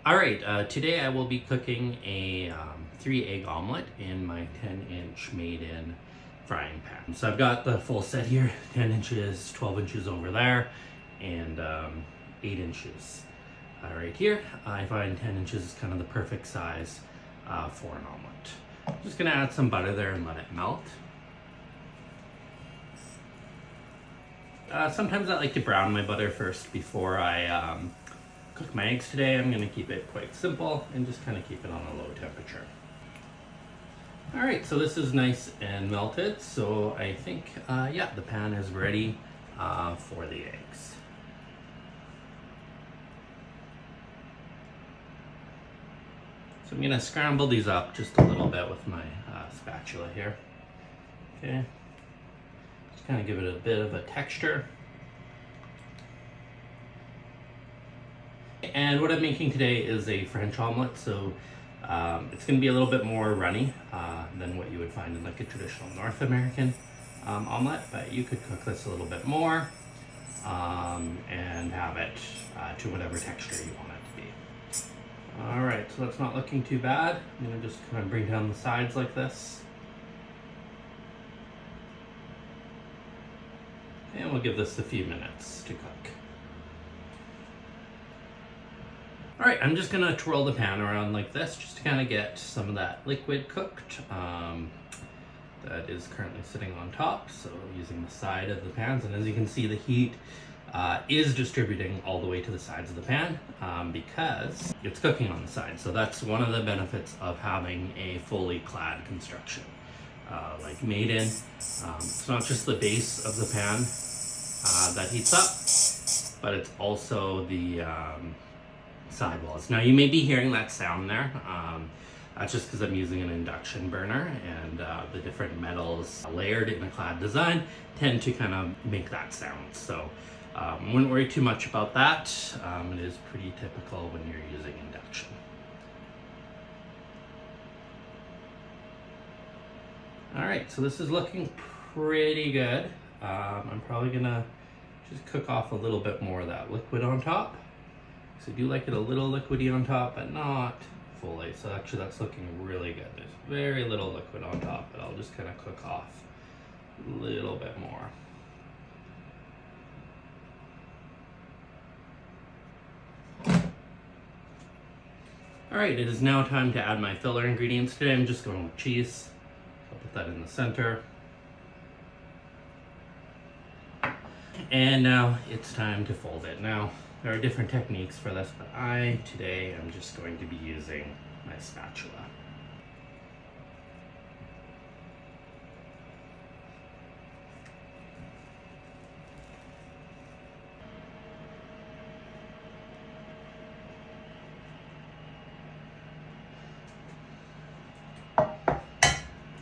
All right, today I will be cooking a 3-egg omelet in my 10-inch Made In frying pan. So I've got the full set here, 10 inches, 12 inches over there, and 8 inches right here. I find 10 inches is kind of the perfect size for an omelet. I'm just gonna add some butter there and let it melt. Sometimes I like to brown my butter first before I cook my eggs. Today I'm going to keep it quite simple and just kind of keep it on a low temperature. Alright, so this is nice and melted, so I think yeah, the pan is ready for the eggs. So I'm going to scramble these up just a little bit with my spatula here. Okay, just kind of give it a bit of a texture. And what I'm making today is a French omelet, so it's going to be a little bit more runny than what you would find in like a traditional North American omelet, but you could cook this a little bit more and have it to whatever texture you want it to be. Alright, so that's not looking too bad. I'm going to just kind of bring down the sides like this. And we'll give this a few minutes to cook. Alright, I'm just going to twirl the pan around like this just to kind of get some of that liquid cooked that is currently sitting on top. So using the side of the pans, and as you can see, the heat is distributing all the way to the sides of the pan because it's cooking on the side. So that's one of the benefits of having a fully clad construction like Made In. It's not just the base of the pan that heats up, but it's also the side walls. Now you may be hearing that sound there. That's just because I'm using an induction burner, and the different metals layered in a clad design tend to kind of make that sound. So wouldn't worry too much about that. It is pretty typical when you're using induction. Alright, so this is looking pretty good. I'm probably gonna just cook off a little bit more of that liquid on top. So I do like it a little liquidy on top, but not fully. So actually that's looking really good. There's very little liquid on top, but I'll just kind of cook off a little bit more. All right, it is now time to add my filler ingredients. Today I'm just going with cheese. I'll put that in the center. And now it's time to fold it. Now, there are different techniques for this, but today I'm just going to be using my spatula.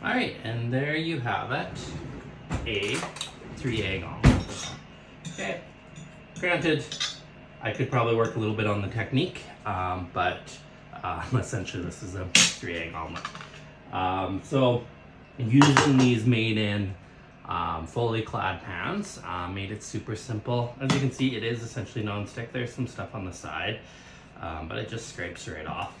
Alright, and there you have it, a 3-egg omelet. Okay, granted, I could probably work a little bit on the technique, but essentially this is a 3-egg omelet. So using these Made In fully clad pans made it super simple. As you can see, it is essentially non-stick. There's some stuff on the side, but it just scrapes right off.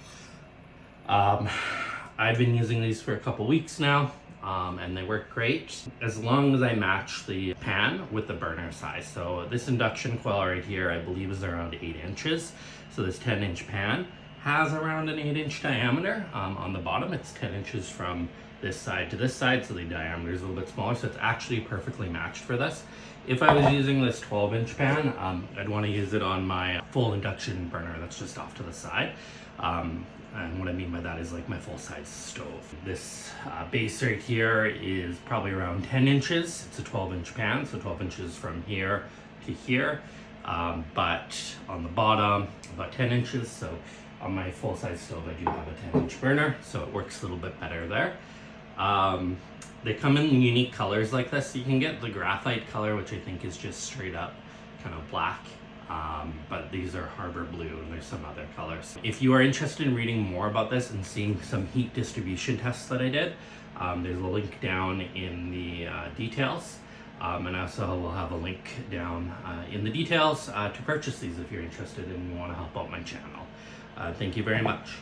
I've been using these for a couple weeks now. And they work great as long as I match the pan with the burner size. So this induction coil right here, I believe, is around 8 inches. So this 10-inch pan has around an 8-inch diameter. On the bottom, it's 10 inches from this side to this side, so the diameter is a little bit smaller. So it's actually perfectly matched for this. If I was using this 12-inch pan, I'd want to use it on my full induction burner that's just off to the side. And what I mean by that is like my full-size stove. This base right here is probably around 10 inches. It's a 12-inch pan, so 12 inches from here to here. But on the bottom, about 10 inches. So on my full-size stove, I do have a 10-inch burner, so it works a little bit better there. They come in unique colors like this. You can get the graphite color, which I think is just straight up kind of black. But these are Harbor Blue, and there's some other colors. If you are interested in reading more about this and seeing some heat distribution tests that I did, there's a link down in the details. And also we'll have a link down in the details to purchase these if you're interested and you want to help out my channel. Thank you very much.